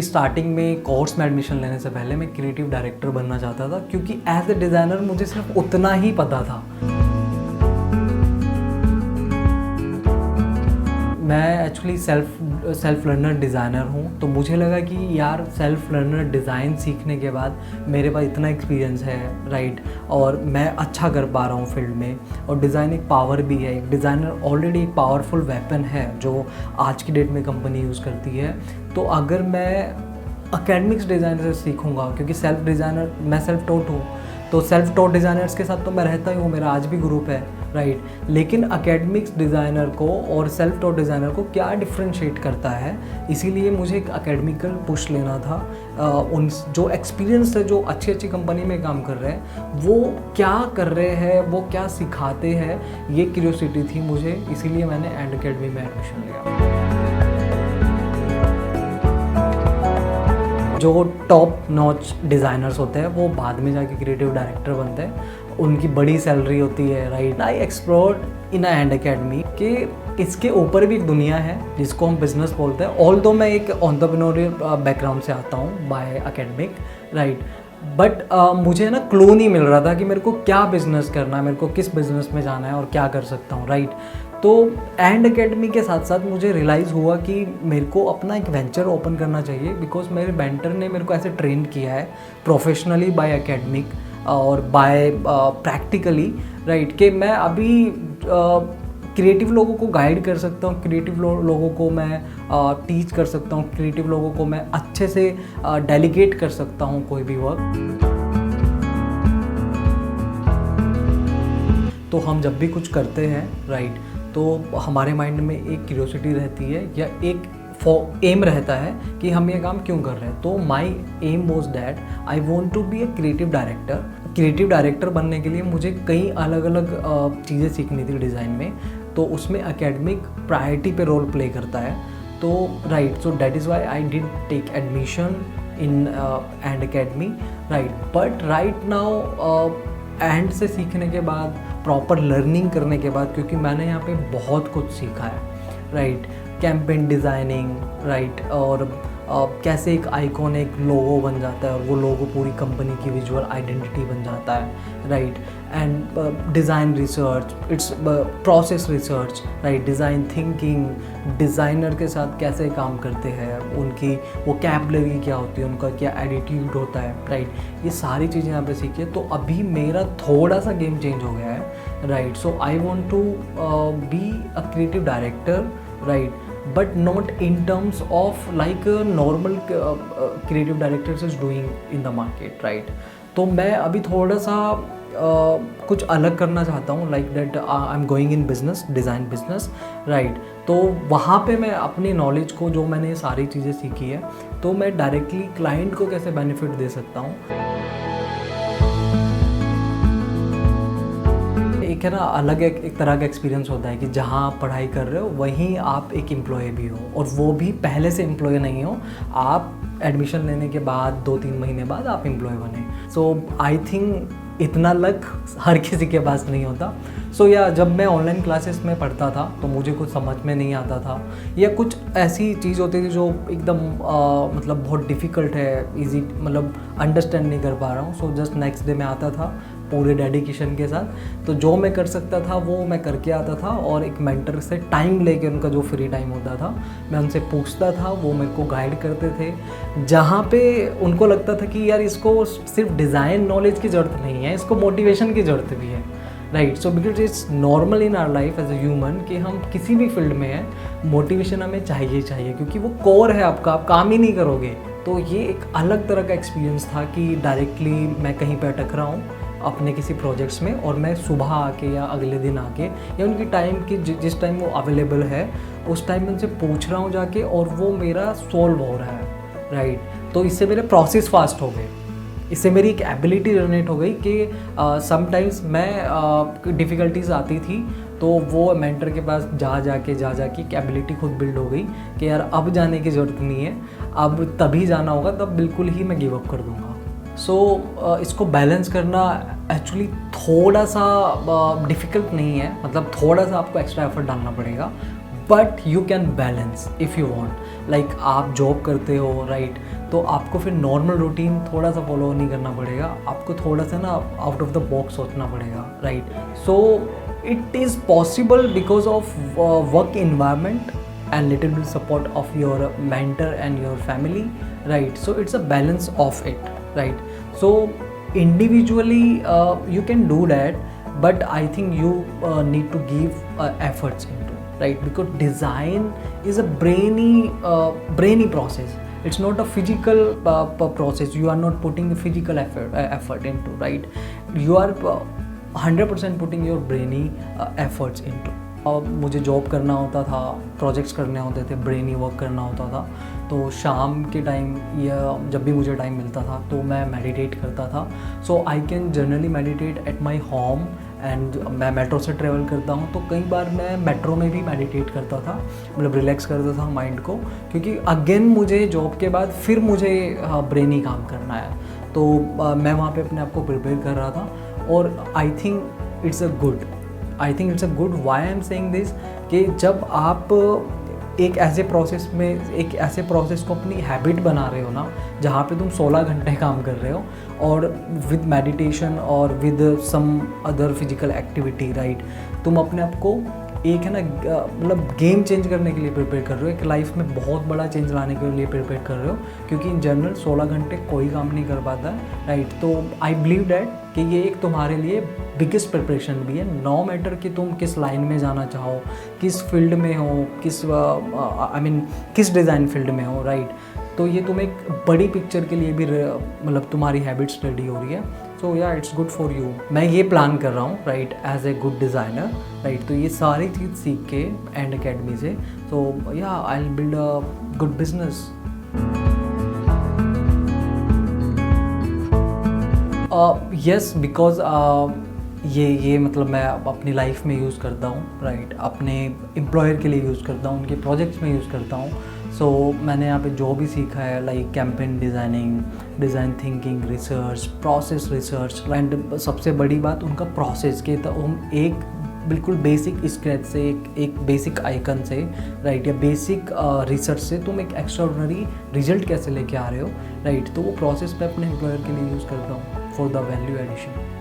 Starting में course में admission लेने से पहले मैं क्रिएटिव डायरेक्टर बनना चाहता था, क्योंकि एज ए डिज़ाइनर मुझे सिर्फ उतना ही पता था। मैं एक्चुअली सेल्फ लर्नर डिज़ाइनर हूँ, तो मुझे लगा कि यार सेल्फ लर्नर डिज़ाइन सीखने के बाद मेरे पास इतना एक्सपीरियंस है, राइट, और मैं अच्छा कर पा रहा हूँ फील्ड में, और डिज़ाइन एक पावर भी है। एक डिज़ाइनर ऑलरेडी एक पावरफुल वेपन है जो आज की डेट में कंपनी यूज़ करती है। तो अगर मैं एकेडमिक्स डिज़ाइन से सीखूँगा, क्योंकि मैं सेल्फ टॉट हूँ, तो सेल्फ टॉट डिज़ाइनर्स के साथ तो मैं रहता ही हूँ, मेरा आज भी ग्रुप है, राइट। लेकिन एकेडमिक्स डिज़ाइनर को और सेल्फ टॉट डिज़ाइनर को क्या डिफ्रेंशिएट करता है, इसीलिए मुझे एक एकेडमिकल पुश लेना था। उन जो एक्सपीरियंस है, जो अच्छी अच्छी कंपनी में काम कर रहे हैं, वो क्या कर रहे हैं, वो क्या सिखाते हैं, ये क्यूरियोसिटी थी मुझे, इसीलिए मैंने एंड अकेडमी में एडमिशन लिया। जो टॉप नॉच डिज़ाइनर्स होते हैं वो बाद में जाके क्रिएटिव डायरेक्टर बनते हैं, उनकी बड़ी सैलरी होती है, right. I explored in and academy कि इसके ऊपर भी एक दुनिया है जिसको हम बिज़नेस बोलते हैं। ऑल्दो मैं एक एंटरप्रेन्योरियल बैकग्राउंड से आता हूँ बाय एकेडमिक, राइट, बट मुझे ना क्लू नहीं मिल रहा था कि मेरे को क्या बिज़नेस करना है, मेरे को किस बिज़नेस में जाना है और क्या कर सकता हूँ, राइट। तो एंड अकेडमी के साथ साथ मुझे रियलाइज़ हुआ कि मेरे को अपना एक वेंचर ओपन करना चाहिए, बिकॉज मेरे मेंटर ने मेरे को ऐसे ट्रेन किया है प्रोफेशनली बाय एकेडमिक और बाय प्रैक्टिकली, राइट, कि मैं अभी क्रिएटिव लोगों को गाइड कर सकता हूँ, क्रिएटिव लोगों को मैं टीच कर सकता हूँ, क्रिएटिव लोगों को मैं अच्छे से डेलीगेट कर सकता हूँ कोई भी वर्क। तो हम जब भी कुछ करते हैं, राइट, तो हमारे माइंड में एक क्यूरियोसिटी रहती है या एक एम रहता है कि हम ये काम क्यों कर रहे हैं। तो my aim was that I want to be a creative director. Creative director बनने के लिए मुझे कई अलग अलग चीज़ें सीखनी थी डिज़ाइन में, तो उसमें एकेडमिक प्रायोरिटी पे रोल प्ले करता है। तो right, so that is why I did take admission in and academy, right. But right now and से सीखने के बाद, प्रॉपर लर्निंग करने के बाद, क्योंकि मैंने यहाँ पे बहुत कुछ सीखा है, राइट, कैंपेन डिज़ाइनिंग, राइट, और कैसे एक आइकॉन, एक लोगो बन जाता है और वो लोगो पूरी कंपनी की विजुअल आइडेंटिटी बन जाता है, right, and design research, it's process research, right, design thinking, designer के साथ कैसे काम करते हैं, उनकी वोकैबुलरी क्या होती है, उनका क्या एटीट्यूड होता है, राइट, ये सारी चीज़ें यहाँ पे सीखी है। तो अभी मेरा थोड़ा सा गेम चेंज हो गया है, right. So I want to be a creative director, right, but not in terms of like a normal creative directors is doing in the market, right। तो मैं अभी थोड़ा सा कुछ अलग करना चाहता हूँ, like that I am going in business, design business, right. तो वहाँ पे मैं अपनी नॉलेज को, जो मैंने सारी चीज़ें सीखी है, तो मैं डायरेक्टली क्लाइंट को कैसे बेनिफिट दे सकता हूँ। एक है ना, अलग एक तरह का एक्सपीरियंस होता है कि जहाँ आप पढ़ाई कर रहे हो वहीं आप एक एम्प्लॉय भी हो, और वो भी पहले से एम्प्लॉय नहीं हो, आप एडमिशन लेने के बाद 2-3 महीने बाद आप एम्प्लॉय बने। सो आई थिंक इतना लक हर किसी के पास नहीं होता। सो या जब मैं ऑनलाइन क्लासेस में पढ़ता था तो मुझे कुछ समझ में नहीं आता था, या कुछ ऐसी चीज़ होती थी जो एकदम मतलब बहुत डिफ़िकल्ट है, इजी मतलब अंडरस्टैंड नहीं कर पा रहा हूँ। सो जस्ट नेक्स्ट डे मैं आता था पूरे डेडिकेशन के साथ, तो जो मैं कर सकता था वो मैं करके आता था, और एक मेंटर से टाइम लेके, उनका जो फ्री टाइम होता था मैं उनसे पूछता था, वो मेरे को गाइड करते थे। जहाँ पे उनको लगता था कि यार इसको सिर्फ डिज़ाइन नॉलेज की ज़रूरत नहीं है, इसको मोटिवेशन की ज़रूरत भी है, right. So because it's normal in our life as a human कि हम किसी भी फील्ड में हैं, मोटिवेशन हमें चाहिए, क्योंकि वो कोर है आपका, आप काम ही नहीं करोगे। तो ये एक अलग तरह का एक्सपीरियंस था कि डायरेक्टली मैं कहीं पर अटक रहा हूँ अपने किसी प्रोजेक्ट्स में, और मैं सुबह आके या अगले दिन आके या उनकी टाइम की जिस टाइम वो अवेलेबल है उस टाइम में उनसे पूछ रहा हूँ जाके, और वो मेरा सोल्व हो रहा है, राइट। तो इससे मेरे प्रोसेस फास्ट हो गए, इससे मेरी एक एबिलिटी जनरेट हो गई कि समटाइम्स मैं डिफ़िकल्टीज आती थी तो वो मेंटर के पास जा जाके एक एबिलिटी खुद बिल्ड हो गई कि यार अब जाने की ज़रूरत नहीं है, अब तभी जाना होगा, तब बिल्कुल ही मैं गिव अप कर दूँगा। सो इसको बैलेंस करना एक्चुअली थोड़ा सा डिफ़िकल्ट नहीं है, मतलब थोड़ा सा आपको एक्स्ट्रा एफर्ट डालना पड़ेगा, but you can balance if you want. Like आप जॉब करते हो राइट, तो आपको फिर नॉर्मल रूटीन थोड़ा सा फॉलो नहीं करना पड़ेगा, आपको थोड़ा सा ना आउट ऑफ द बॉक्स सोचना पड़ेगा right. So it is possible because of work environment and little bit support of your mentor and your family, right? So it's a balance of it, right? So individually you can do that, but I think you need to give efforts into, right? Because design is a brainy process. It's not a physical process. You are not putting a physical effort into, right? You are 100% putting your brainy efforts into. मुझे job करना होता था, projects करने होते थे, brainy work करना होता था, तो शाम के टाइम या जब भी मुझे टाइम मिलता था तो मैं मेडिटेट करता था। So I can generally meditate at my home, and मैं मेट्रो से ट्रैवल करता हूँ तो कई बार मैं मेट्रो में भी मेडिटेट करता था, मतलब रिलैक्स करता था माइंड को, क्योंकि अगेन मुझे जॉब के बाद फिर मुझे ब्रेनी काम करना है, तो मैं वहाँ पे अपने आप को प्रिपेयर कर रहा था। और I think it's a good why I am saying this, कि जब आप एक ऐसे प्रोसेस को अपनी हैबिट बना रहे हो ना, जहाँ पे तुम 16 घंटे काम कर रहे हो और विद मेडिटेशन और with some other physical activity right, तुम अपने आप को एक है ना मतलब गेम चेंज करने के लिए प्रिपेयर कर रहे हो, एक लाइफ में बहुत बड़ा चेंज लाने के लिए प्रिपेयर कर रहे हो, क्योंकि इन जनरल 16 घंटे कोई काम नहीं कर पाता है राइट। तो आई बिलीव डैट कि ये एक तुम्हारे लिए बिगेस्ट प्रिपरेशन भी है, नो मैटर कि तुम किस लाइन में जाना चाहो, किस फील्ड में हो, किस डिज़ाइन फील्ड में हो राइट। तो ये तुम एक बड़ी पिक्चर के लिए भी मतलब तुम्हारी हैबिट्स रेडी हो रही है। सो या इट्स गुड फॉर यू। मैं ये प्लान कर रहा हूँ right as a good designer right, तो ये सारी चीज़ सीख के एंड अकेडमी से, सो या I will build a good business. Yes, because ये मतलब मैं अपनी लाइफ में यूज़ करता हूँ राइट, अपने एम्प्लॉयर के लिए यूज़ करता हूँ, उनके प्रोजेक्ट्स में यूज़ करता हूँ। सो मैंने यहाँ पे जो भी सीखा है like campaign designing, design thinking, research, process research, and सबसे बड़ी बात उनका प्रोसेस के, तो हम एक बिल्कुल बेसिक स्क्रैच से एक बेसिक आइकन से राइट या बेसिक रिसर्च से तुम एक एक्स्ट्राऑर्डिनरी रिजल्ट कैसे लेके आ रहे हो राइट। तो वो प्रोसेस मैं अपने एम्प्लॉयर के लिए यूज़ करता हूँ फॉर द वैल्यू एडिशन।